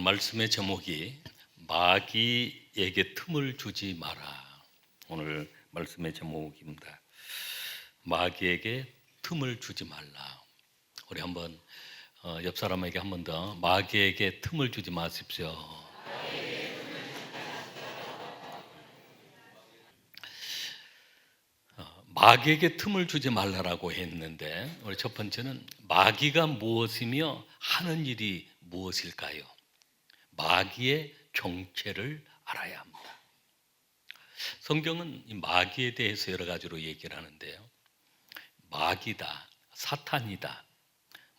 말씀의 제목이 마귀에게 틈을 주지 마라. 오늘 말씀의 제목입니다. 마귀에게 틈을 주지 말라. 우리 한번 옆 사람에게 한 번 더 마귀에게 틈을 주지 마십시오. 마귀에게 틈을 주지 말라라고 했는데, 우리 첫 번째는 마귀가 무엇이며 하는 일이 무엇일까요? 마귀의 정체를 알아야 합니다. 성경은 이 마귀에 대해서 여러 가지로 얘기를 하는데요. 마귀다, 사탄이다,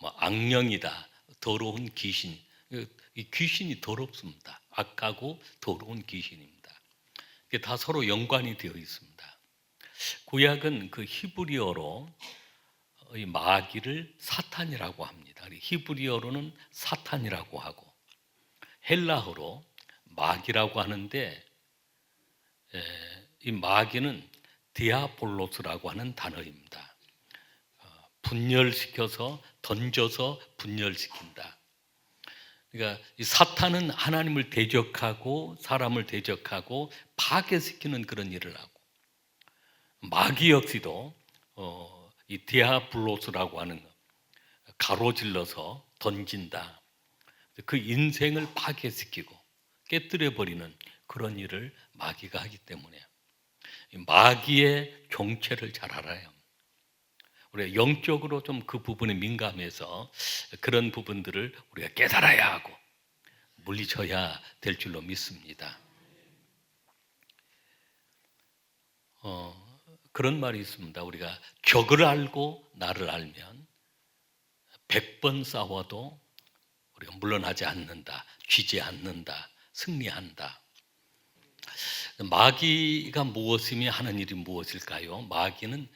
악령이다, 더러운 귀신. 이 귀신이 더럽습니다. 악하고 더러운 귀신입니다. 이게 다 서로 연관이 되어 있습니다. 구약은 그 히브리어로 이 마귀를 사탄이라고 합니다. 히브리어로는 사탄이라고 하고 헬라어로 마귀라고 하는데, 이 마귀는 디아볼로스라고 하는 단어입니다. 분열시켜서 던져서 분열시킨다. 그러니까 이 사탄은 하나님을 대적하고 사람을 대적하고 파괴시키는 그런 일을 하고, 마귀 역시도 이 디아블로스라고 하는 가로질러서 던진다. 그 인생을 파괴시키고 깨뜨려버리는 그런 일을 마귀가 하기 때문에 마귀의 정체를 잘 알아야 합니다. 우리가 영적으로 좀 그 부분에 민감해서 그런 부분들을 우리가 깨달아야 하고 물리쳐야 될 줄로 믿습니다. 그런 말이 있습니다. 우리가 적을 알고 나를 알면 100번 싸워도 우리가 물러나지 않는다, 쥐지 않는다, 승리한다. 마귀가 무엇이며 하는 일이 무엇일까요? 마귀는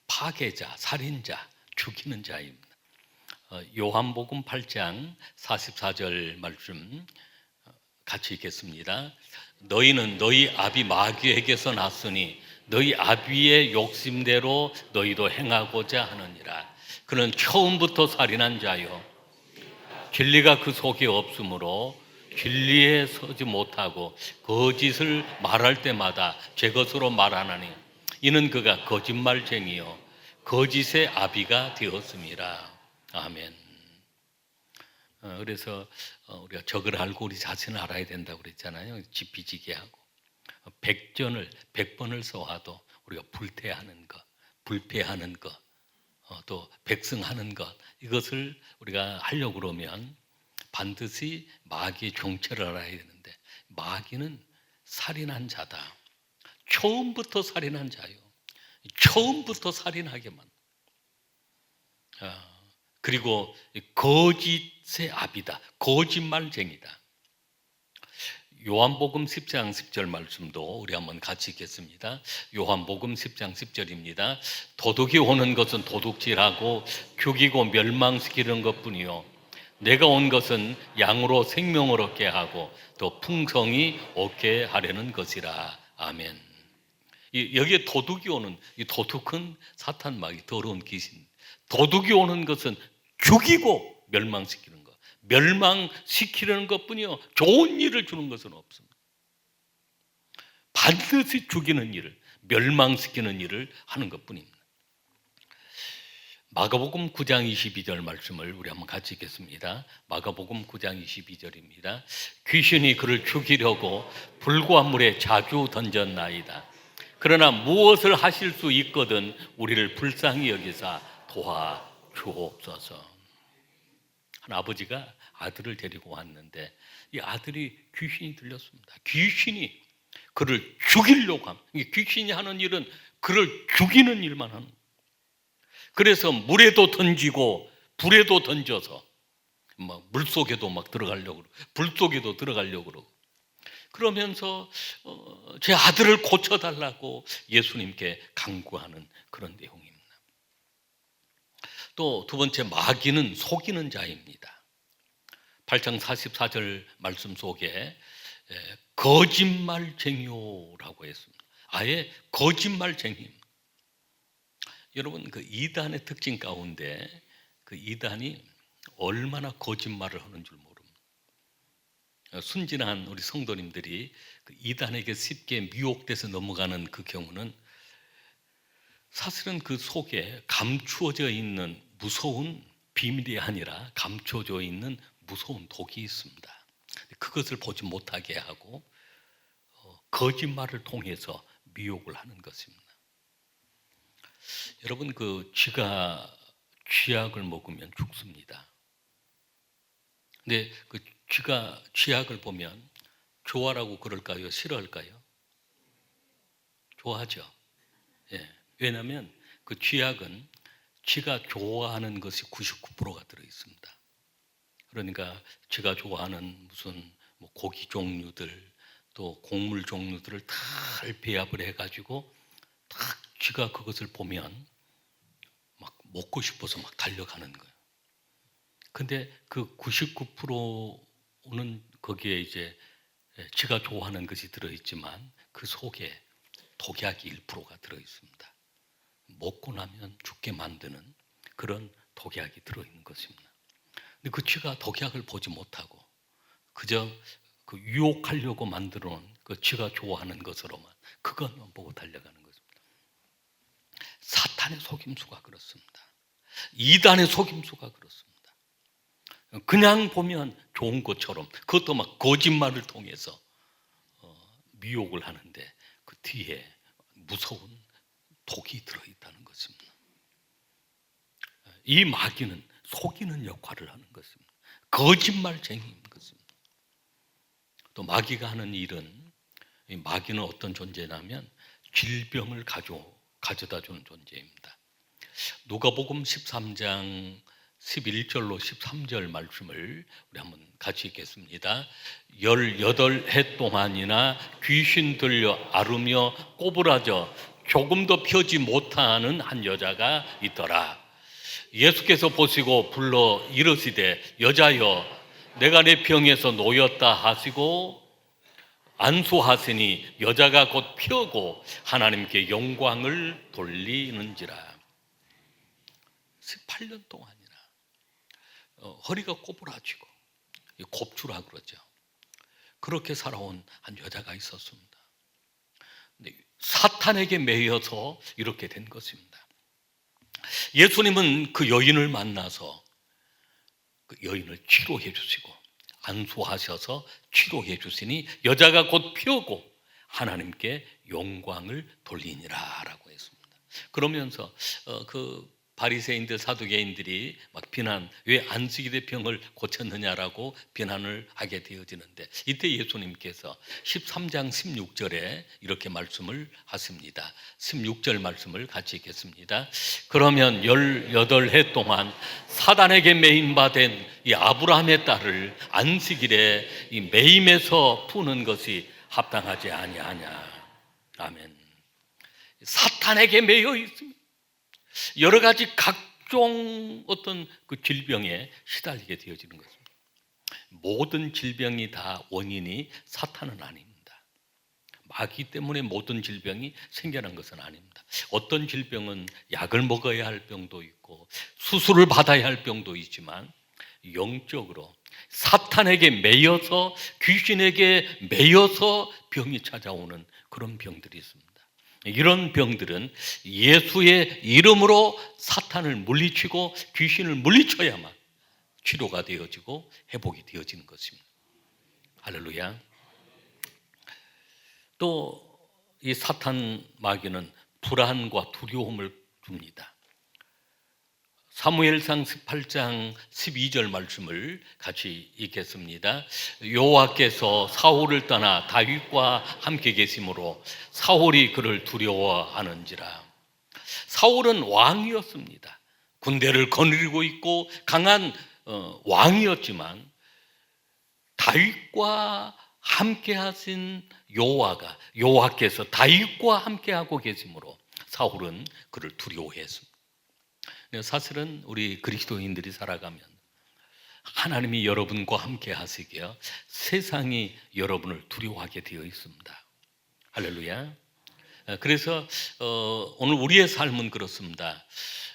파괴자, 살인자, 죽이는 자입니다. 요한복음 8장 44절 말씀 같이 읽겠습니다. 너희는 너희 아비 마귀에게서 났으니 너희 아비의 욕심대로 너희도 행하고자 하느니라. 그는 처음부터 살인한 자요, 진리가 그 속에 없으므로 진리에 서지 못하고 거짓을 말할 때마다 제 것으로 말하나니 이는 그가 거짓말쟁이요 거짓의 아비가 되었음이라. 아멘. 그래서 우리가 적을 알고 우리 자신을 알아야 된다고 그랬잖아요. 지피지기하고 100번을 써와도 우리가 불태하는 것, 불패하는 것, 또 백승하는 것, 이것을 우리가 하려고 그러면 반드시 마귀의 정체를 알아야 되는데, 마귀는 살인한 자다. 처음부터 살인한 자요, 처음부터 살인하게만. 그리고 거짓의 아비다, 거짓말쟁이다. 요한복음 10장 10절 말씀도 우리 한번 같이 읽겠습니다. 요한복음 10장 10절입니다. 도둑이 오는 것은 도둑질하고 죽이고 멸망시키는 것뿐이요 내가 온 것은 양으로 생명을 얻게 하고 또 풍성히 얻게 하려는 것이라. 아멘. 여기에 도둑이 오는, 이 도둑은 사탄 마귀, 더러운 귀신. 도둑이 오는 것은 죽이고 멸망시키는 것, 멸망시키려는 것뿐이요 좋은 일을 주는 것은 없습니다. 반드시 죽이는 일을, 멸망시키는 일을 하는 것뿐입니다. 마가복음 9장 22절 말씀을 우리 한번 같이 읽겠습니다. 마가복음 9장 22절입니다. 귀신이 그를 죽이려고 불과 물에 자주 던졌나이다. 그러나 무엇을 하실 수 있거든 우리를 불쌍히 여기사 도와 주옵소서. 한 아버지가 아들을 데리고 왔는데 이 아들이 귀신이 들렸습니다. 귀신이 그를 죽이려고 합니다. 귀신이 하는 일은 그를 죽이는 일만 하는 거예요. 그래서 물에도 던지고 불에도 던져서 물속에도 막 들어가려고 그러고 불속에도 들어가려고 그러고 그러면서 제 아들을 고쳐달라고 예수님께 간구하는 그런 내용입니다. 또 두 번째, 마귀는 속이는 자입니다. 8장 44절 말씀 속에 거짓말쟁이라고 했습니다. 아예 거짓말쟁이. 여러분, 그 이단의 특징 가운데 그 이단이 얼마나 거짓말을 하는 줄 모릅니다. 순진한 우리 성도님들이 그 이단에게 쉽게 미혹돼서 넘어가는 그 경우는 사실은 그 속에 감추어져 있는 무서운 비밀이 아니라 감춰져 있는 무서운 독이 있습니다. 그것을 보지 못하게 하고 거짓말을 통해서 미혹을 하는 것입니다. 여러분, 그 쥐가 쥐약을 먹으면 죽습니다. 근데 그 쥐가 쥐약을 보면 좋아라고 그럴까요? 싫어할까요? 좋아하죠. 예. 왜냐하면 그 쥐약은 쥐가 좋아하는 것이 99%가 들어 있습니다. 그러니까 쥐가 좋아하는 무슨 뭐 고기 종류들 또 곡물 종류들을 다 배합을 해가지고 딱 쥐가 그것을 보면 막 먹고 싶어서 막 달려가는 거예요. 근데 그 99%는 거기에 이제 쥐가 좋아하는 것이 들어있지만 그 속에 독약이 1%가 들어있습니다. 먹고 나면 죽게 만드는 그런 독약이 들어있는 것입니다. 근데 그 쥐가 독약을 보지 못하고 그저 그 유혹하려고 만들어 놓은 그 쥐가 좋아하는 것으로만 그것만 보고 달려가는 것입니다. 사탄의 속임수가 그렇습니다. 이단의 속임수가 그렇습니다. 그냥 보면 좋은 것처럼 그것도 막 거짓말을 통해서 미혹을 하는데 그 뒤에 무서운 독이 들어있다는 것입니다. 이 마귀는 속이는 역할을 하는 것입니다. 거짓말쟁이인 것입니다. 또 마귀가 하는 일은, 이 마귀는 어떤 존재냐면 질병을 가져다 주는 존재입니다. 누가복음 13장 11절로 13절 말씀을 우리 한번 같이 읽겠습니다. 18해 동안이나 귀신 들려 앓으며 꼬부라져 조금도 펴지 못하는 한 여자가 있더라. 예수께서 보시고 불러 이르시되 여자여 내가 내 병에서 놓였다 하시고 안수하시니 여자가 곧 피어고 하나님께 영광을 돌리는지라. 18년 동안이나 허리가 꼬부라지고 곱추라 그러죠. 그렇게 살아온 한 여자가 있었습니다. 근데 사탄에게 매여서 이렇게 된 것입니다. 예수님은 그 여인을 만나서 그 여인을 치료해 주시고 안수하셔서 치료해 주시니 여자가 곧 피우고 하나님께 영광을 돌리니라 라고 했습니다. 그러면서 그 바리새인들 사두개인들이 막 비난, 왜 안식일의 병을 고쳤느냐라고 비난을 하게 되어지는데 이때 예수님께서 13장 16절에 이렇게 말씀을 하십니다. 16절 말씀을 같이 읽겠습니다. 그러면 18해 동안 사단에게 매임받은 이 아브라함의 딸을 안식일에 이 매임에서 푸는 것이 합당하지 아니하냐. 아멘. 사탄에게 매여 있습니다. 여러 가지 각종 어떤 그 질병에 시달리게 되어지는 것입니다. 모든 질병이 다 원인이 사탄은 아닙니다. 마귀 때문에 모든 질병이 생겨난 것은 아닙니다. 어떤 질병은 약을 먹어야 할 병도 있고 수술을 받아야 할 병도 있지만 영적으로 사탄에게 매여서 귀신에게 매여서 병이 찾아오는 그런 병들이 있습니다. 이런 병들은 예수의 이름으로 사탄을 물리치고 귀신을 물리쳐야만 치료가 되어지고 회복이 되어지는 것입니다. 할렐루야. 또 이 사탄 마귀는 불안과 두려움을 줍니다. 사무엘상 18장 12절 말씀을 같이 읽겠습니다. 여호와께서 사울을 떠나 다윗과 함께 계심으로 사울이 그를 두려워하는지라. 사울은 왕이었습니다. 군대를 거느리고 있고 강한 왕이었지만 다윗과 함께 하신 여호와께서 다윗과 함께 하고 계심으로 사울은 그를 두려워했습니다. 사실은 우리 그리스도인들이 살아가면 하나님이 여러분과 함께 하시기에 세상이 여러분을 두려워하게 되어 있습니다. 할렐루야. 그래서 오늘 우리의 삶은 그렇습니다.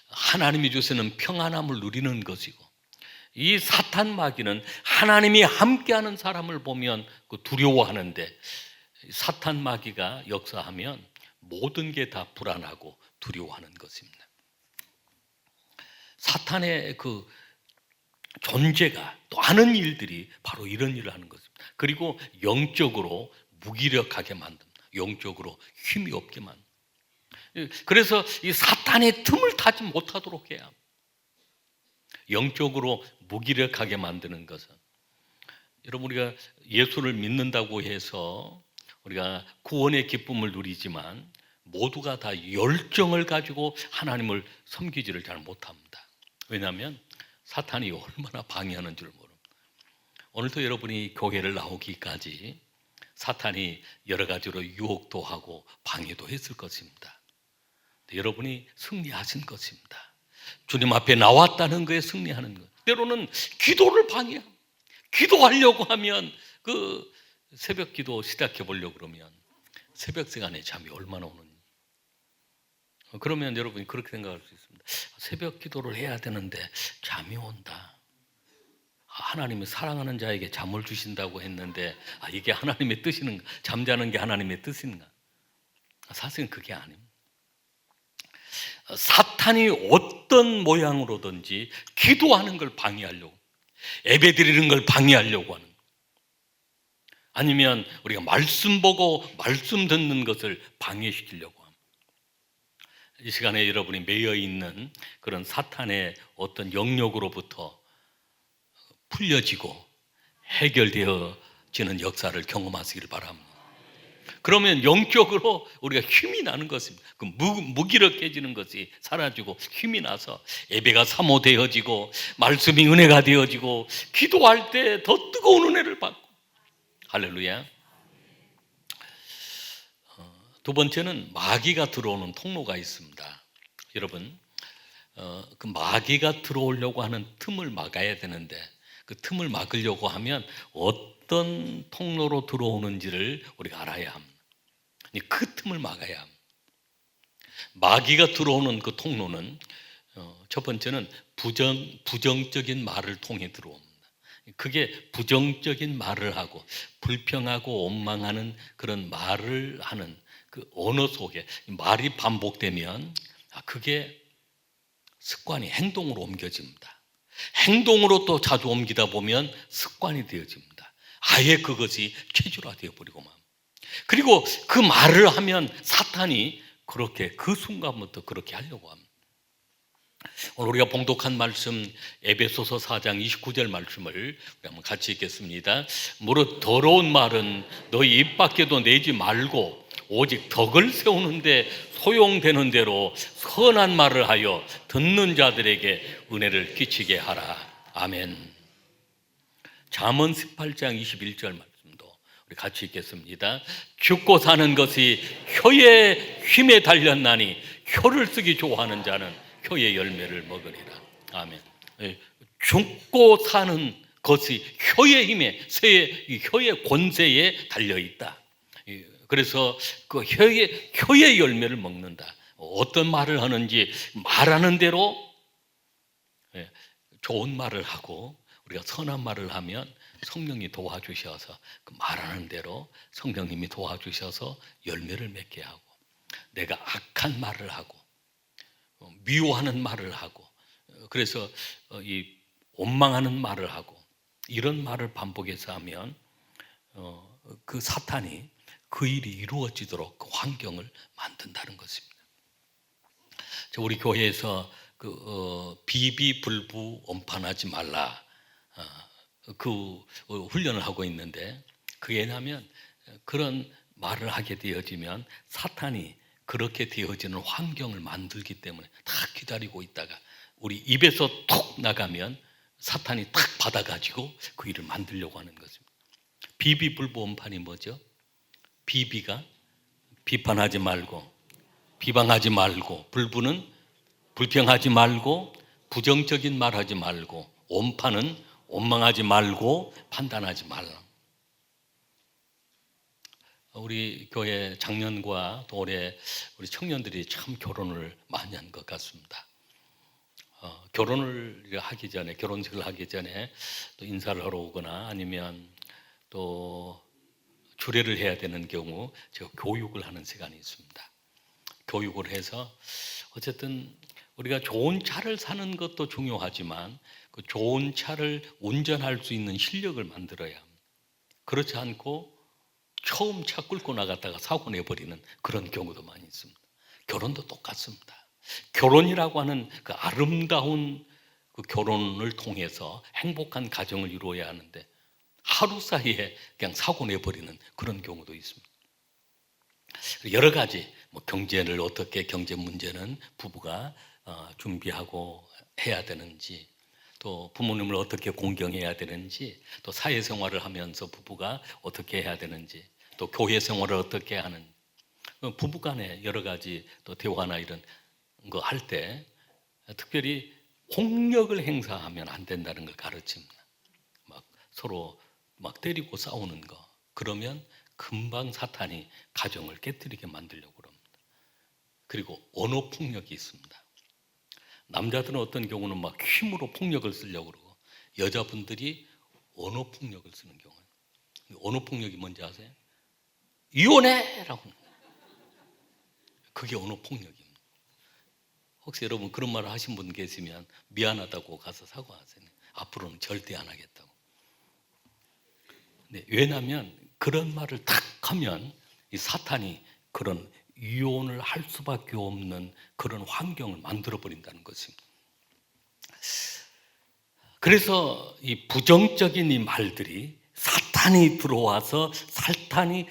하나님이 주시는 평안함을 누리는 것이고 이 사탄 마귀는 하나님이 함께하는 사람을 보면 두려워하는데, 사탄 마귀가 역사하면 모든 게 다 불안하고 두려워하는 것입니다. 사탄의 그 존재가 또 하는 일들이 바로 이런 일을 하는 것입니다. 그리고 영적으로 무기력하게 만듭니다. 영적으로 힘이 없게 만듭니다. 그래서 이 사탄의 틈을 타지 못하도록 해야 합니다. 영적으로 무기력하게 만드는 것은, 여러분, 우리가 예수를 믿는다고 해서 우리가 구원의 기쁨을 누리지만 모두가 다 열정을 가지고 하나님을 섬기지를 잘 못합니다. 왜냐하면 사탄이 얼마나 방해하는 줄 모릅니다. 오늘도 여러분이 교회를 나오기까지 사탄이 여러 가지로 유혹도 하고 방해도 했을 것입니다. 여러분이 승리하신 것입니다. 주님 앞에 나왔다는 거에 승리하는 것. 때로는 기도를 방해합니다. 기도하려고 하면 그 새벽 기도 시작해 보려고 그러면 새벽 시간에 잠이 얼마나 오는지. 그러면 여러분이 그렇게 생각할 수 있습니다. 새벽 기도를 해야 되는데 잠이 온다. 하나님이 사랑하는 자에게 잠을 주신다고 했는데 이게 하나님의 뜻인가? 잠자는 게 하나님의 뜻인가? 사실은 그게 아닙니다. 사탄이 어떤 모양으로든지 기도하는 걸 방해하려고, 예배드리는 걸 방해하려고 하는, 아니면 우리가 말씀 보고 말씀 듣는 것을 방해시키려고 합니다. 이 시간에 여러분이 매여 있는 그런 사탄의 어떤 영역으로부터 풀려지고 해결되어지는 역사를 경험하시길 바랍니다. 그러면 영적으로 우리가 힘이 나는 것입니다. 그 무기력해지는 것이 사라지고 힘이 나서 예배가 사모되어지고 말씀이 은혜가 되어지고 기도할 때 더 뜨거운 은혜를 받고. 할렐루야. 두 번째는 마귀가 들어오는 통로가 있습니다. 여러분, 그 마귀가 들어오려고 하는 틈을 막아야 되는데, 그 틈을 막으려고 하면 어떤 통로로 들어오는지를 우리가 알아야 합니다. 그 틈을 막아야 합니다. 마귀가 들어오는 그 통로는 첫 번째는 부정적인 말을 통해 들어옵니다. 그게 부정적인 말을 하고 불평하고 원망하는 그런 말을 하는 그 언어 속에 말이 반복되면 그게 습관이 행동으로 옮겨집니다. 행동으로 또 자주 옮기다 보면 습관이 되어집니다. 아예 그것이 체질화되어 버리고 만. 그리고 그 말을 하면 사탄이 그렇게 그 순간부터 그렇게 하려고 합니다. 오늘 우리가 봉독한 말씀 에베소서 4장 29절 말씀을 우리 한번 같이 읽겠습니다. 무릇 더러운 말은 너희 입 밖에도 내지 말고 오직 덕을 세우는데 소용되는 대로 선한 말을 하여 듣는 자들에게 은혜를 끼치게 하라. 아멘. 잠언 18장 21절 말씀도 우리 같이 읽겠습니다. 죽고 사는 것이 혀의 힘에 달렸나니 혀를 쓰기 좋아하는 자는 혀의 열매를 먹으리라. 아멘. 죽고 사는 것이 혀의 힘에, 혀의 권세에 달려 있다. 그래서 그 혀의 열매를 먹는다. 어떤 말을 하는지 말하는 대로 좋은 말을 하고 우리가 선한 말을 하면 성령이 도와주셔서 그 말하는 대로 성령님이 도와주셔서 열매를 맺게 하고, 내가 악한 말을 하고 미워하는 말을 하고 그래서 이 원망하는 말을 하고 이런 말을 반복해서 하면 그 사탄이 그 일이 이루어지도록 그 환경을 만든다는 것입니다. 우리 교회에서 비비불부 엄판하지 말라 그 훈련을 하고 있는데, 그게 뭐냐면 그런 말을 하게 되어지면 사탄이 그렇게 되어지는 환경을 만들기 때문에 다 기다리고 있다가 우리 입에서 톡 나가면 사탄이 탁 받아가지고 그 일을 만들려고 하는 것입니다. 비비불부 엄판이 뭐죠? 비비가 비판하지 말고 비방하지 말고, 불부는 불평하지 말고 부정적인 말하지 말고, 원판은 원망하지 말고 판단하지 말라. 우리 교회 작년과 또 올해 우리 청년들이 참 결혼을 많이 한 것 같습니다. 결혼을 하기 전에, 결혼식을 하기 전에 또 인사를 하러 오거나 아니면 또 주례를 해야 되는 경우 제가 교육을 하는 시간이 있습니다. 교육을 해서 어쨌든 우리가 좋은 차를 사는 것도 중요하지만 그 좋은 차를 운전할 수 있는 실력을 만들어야 합니다. 그렇지 않고 처음 차 끌고 나갔다가 사고 내버리는 그런 경우도 많이 있습니다. 결혼도 똑같습니다. 결혼이라고 하는 그 아름다운 그 결혼을 통해서 행복한 가정을 이루어야 하는데 하루 사이에 그냥 사고 내버리는 그런 경우도 있습니다. 여러 가지 경제를 어떻게, 경제 문제는 부부가 준비하고 해야 되는지, 또 부모님을 어떻게 공경해야 되는지, 또 사회생활을 하면서 부부가 어떻게 해야 되는지, 또 교회 생활을 어떻게 하는, 부부 간에 여러 가지 또 대화나 이런 거 할 때 특별히 폭력을 행사하면 안 된다는 걸 가르칩니다. 막 서로 막 때리고 싸우는 거, 그러면 금방 사탄이 가정을 깨뜨리게 만들려고 합니다. 그리고 언어 폭력이 있습니다. 남자들은 어떤 경우는 막 힘으로 폭력을 쓰려고 그러고 여자분들이 언어 폭력을 쓰는 경우는, 언어 폭력이 뭔지 아세요? 이혼해라고. 그게 언어 폭력입니다. 혹시 여러분 그런 말을 하신 분 계시면 미안하다고 가서 사과하세요. 앞으로는 절대 안 하겠다고. 네, 왜냐하면 그런 말을 탁 하면 이 사탄이 그런 이혼을 할 수밖에 없는 그런 환경을 만들어 버린다는 것입니다. 그래서 이 부정적인 이 말들이 사탄이 들어와서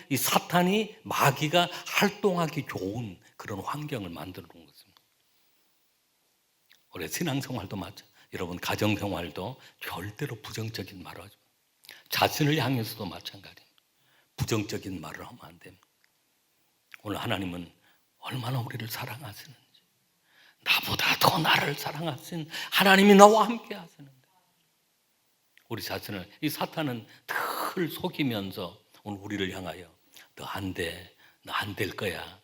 이 사탄이 마귀가 활동하기 좋은 그런 환경을 만들어 놓은 것입니다. 우리 신앙생활도 마찬가지. 여러분 가정생활도 절대로 부정적인 말을 하지 마세요. 자신을 향해서도 마찬가지입니다. 부정적인 말을 하면 안 됩니다. 오늘 하나님은 얼마나 우리를 사랑하시는지, 나보다 더 나를 사랑하신 하나님이 나와 함께 하시는데 우리 자신을, 이 사탄은 늘 속이면서 오늘 우리를 향하여 너 안 돼, 너 안 될 거야,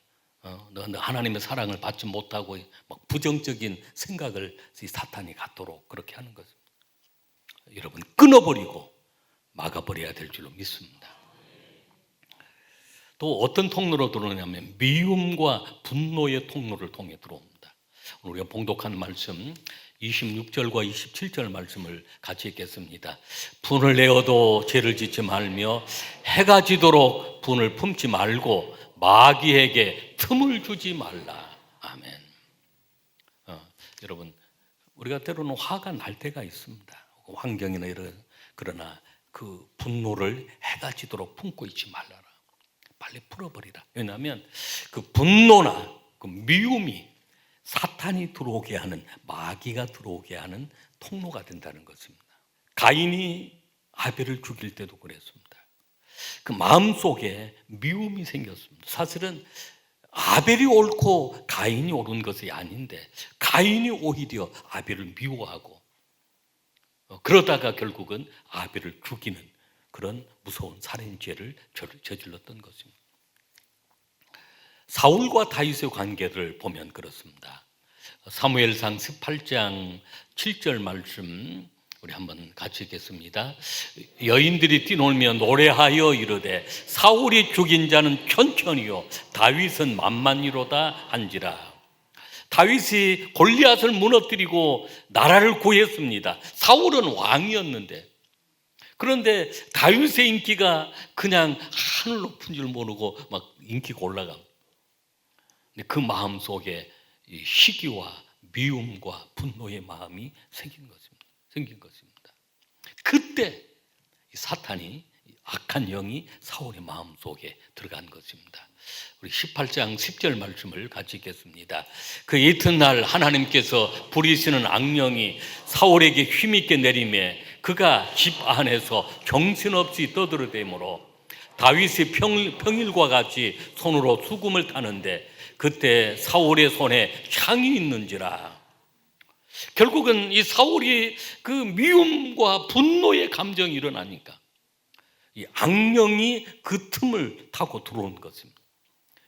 너 하나님의 사랑을 받지 못하고 막 부정적인 생각을 이 사탄이 갖도록 그렇게 하는 것입니다. 여러분 끊어버리고 막아버려야 될 줄로 믿습니다. 또 어떤 통로로 들어오냐면 미움과 분노의 통로를 통해 들어옵니다. 오늘 우리가 봉독한 말씀 26절과 27절 말씀을 같이 읽겠습니다. 분을 내어도 죄를 짓지 말며 해가 지도록 분을 품지 말고 마귀에게 틈을 주지 말라. 아멘. 여러분 우리가 때로는 화가 날 때가 있습니다. 환경이나 그러나 그 분노를 해가 지도록 품고 있지 말라라. 빨리 풀어버리라. 왜냐하면 그 분노나 그 미움이 사탄이 들어오게 하는, 마귀가 들어오게 하는 통로가 된다는 것입니다. 가인이 아벨을 죽일 때도 그랬습니다. 그 마음속에 미움이 생겼습니다. 사실은 아벨이 옳고 가인이 옳은 것이 아닌데 가인이 오히려 아벨을 미워하고 그러다가 결국은 아벨을 죽이는 그런 무서운 살인죄를 저질렀던 것입니다. 사울과 다윗의 관계를 보면 그렇습니다. 사무엘상 18장 7절 말씀 우리 한번 같이 읽겠습니다. 여인들이 뛰놀며 노래하여 이르되 사울이 죽인 자는 천천히요 다윗은 만만히로다 한지라. 다윗이 골리앗을 무너뜨리고 나라를 구했습니다. 사울은 왕이었는데, 그런데 다윗의 인기가 그냥 하늘 높은 줄 모르고 막 인기가 올라가고, 그 마음 속에 시기와 미움과 분노의 마음이 생긴 것입니다. 그때 사탄이, 악한 영이 사울의 마음 속에 들어간 것입니다. 우리 18장 10절 말씀을 같이 읽겠습니다. 그 이튿날 하나님께서 부리시는 악령이 사울에게 힘있게 내리매 그가 집 안에서 정신없이 떠들어대므로 다윗이 평일과 같이 손으로 수금을 타는데 그때 사울의 손에 창이 있는지라. 결국은 이 사울이 그 미움과 분노의 감정이 일어나니까 이 악령이 그 틈을 타고 들어온 것입니다.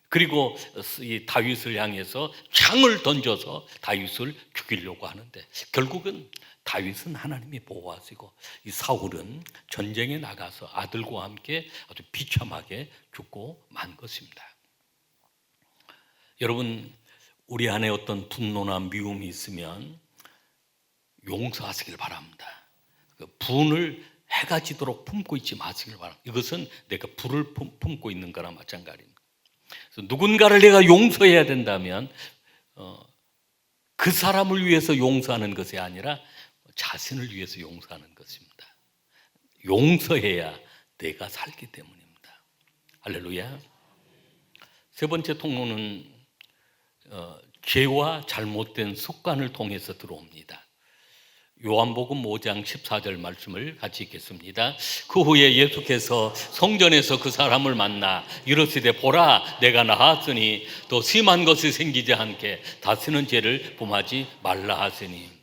그리고 이 다윗을 향해서 창을 던져서 다윗을 죽이려고 하는데 결국은 다윗은 하나님이 보호하시고 이 사울은 전쟁에 나가서 아들과 함께 아주 비참하게 죽고 만 것입니다. 여러분, 우리 안에 어떤 분노나 미움이 있으면 용서하시길 바랍니다. 그 분을 해가 지도록 품고 있지 마시길 바랍니다. 이것은 내가 불을 품고 있는 거나 마찬가지입니다. 그래서 누군가를 내가 용서해야 된다면 그 사람을 위해서 용서하는 것이 아니라 자신을 위해서 용서하는 것입니다. 용서해야 내가 살기 때문입니다. 할렐루야. 세 번째 통로는 죄와 잘못된 습관을 통해서 들어옵니다. 요한복음 5장 14절 말씀을 같이 읽겠습니다. 그 후에 예수께서 성전에서 그 사람을 만나 이르시되 보라 내가 나았으니 또 심한 것이 생기지 않게 다시는 죄를 범하지 말라 하시니,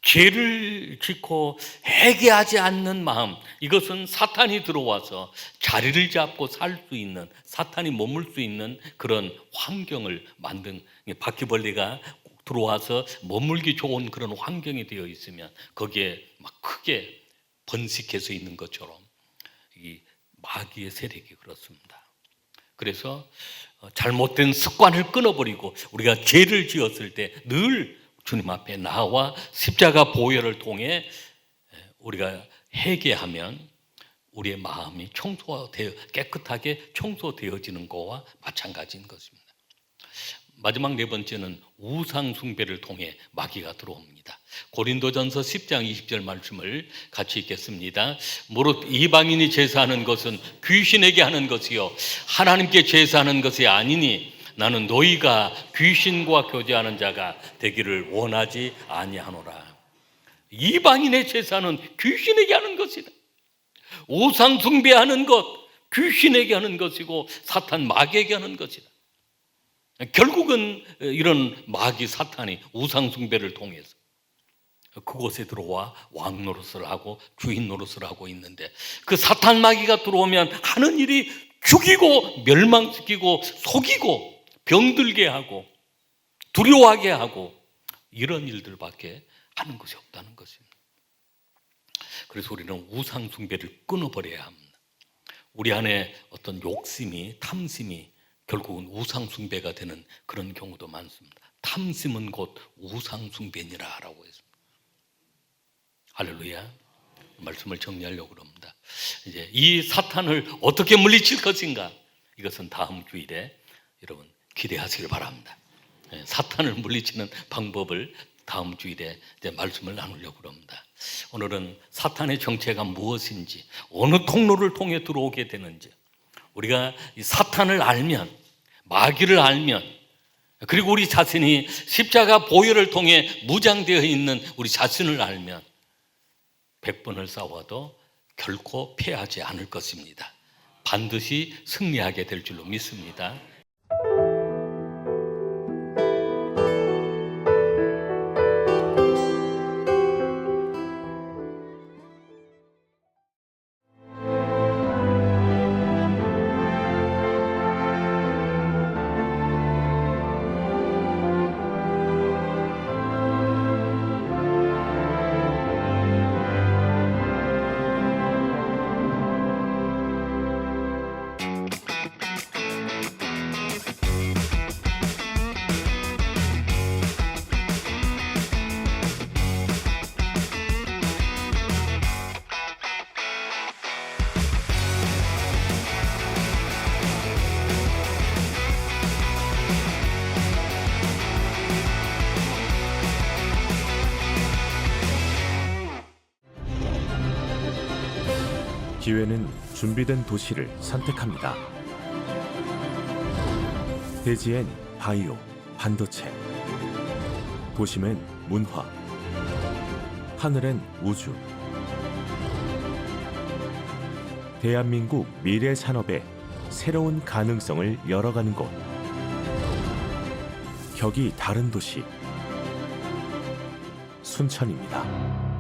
죄를 짓고 회개하지 않는 마음, 이것은 사탄이 들어와서 자리를 잡고 살 수 있는, 사탄이 머물 수 있는 그런 환경을 만든, 바퀴벌레가 들어와서 머물기 좋은 그런 환경이 되어 있으면 거기에 막 크게 번식해서 있는 것처럼 이 마귀의 세력이 그렇습니다. 그래서 잘못된 습관을 끊어버리고 우리가 죄를 지었을 때 늘 주님 앞에 나와 십자가 보혈을 통해 우리가 회개하면 우리의 마음이 깨끗하게 청소되어지는 것과 마찬가지인 것입니다. 마지막 네 번째는 우상 숭배를 통해 마귀가 들어옵니다. 고린도전서 10장 20절 말씀을 같이 읽겠습니다. 무릇 이방인이 제사하는 것은 귀신에게 하는 것이요 하나님께 제사하는 것이 아니니 나는 너희가 귀신과 교제하는 자가 되기를 원하지 아니하노라. 이방인의 제사는 귀신에게 하는 것이다. 우상 숭배하는 것 귀신에게 하는 것이고 사탄 마귀에게 하는 것이다. 결국은 이런 마귀 사탄이 우상 숭배를 통해서 그곳에 들어와 왕 노릇을 하고 주인 노릇을 하고 있는데, 그 사탄 마귀가 들어오면 하는 일이 죽이고 멸망시키고 속이고 병들게 하고 두려워하게 하고 이런 일들밖에 하는 것이 없다는 것입니다. 그래서 우리는 우상 숭배를 끊어버려야 합니다. 우리 안에 어떤 욕심이, 탐심이 결국은 우상 숭배가 되는 그런 경우도 많습니다. 탐심은 곧 우상 숭배니라 라고 했습니다. 할렐루야. 말씀을 정리하려고 합니다. 이제 이 사탄을 어떻게 물리칠 것인가, 이것은 다음 주일에 여러분 기대하시길 바랍니다. 사탄을 물리치는 방법을 다음 주일에 이제 말씀을 나누려고 합니다. 오늘은 사탄의 정체가 무엇인지, 어느 통로를 통해 들어오게 되는지, 우리가 이 사탄을 알면, 마귀를 알면, 그리고 우리 자신이 십자가 보혈을 통해 무장되어 있는 우리 자신을 알면 100번을 싸워도 결코 패하지 않을 것입니다. 반드시 승리하게 될 줄로 믿습니다. 기회는 준비된 도시를 선택합니다. 대지엔 바이오, 반도체, 도심엔 문화, 하늘엔 우주. 대한민국 미래 산업의 새로운 가능성을 열어가는 곳. 격이 다른 도시, 순천입니다.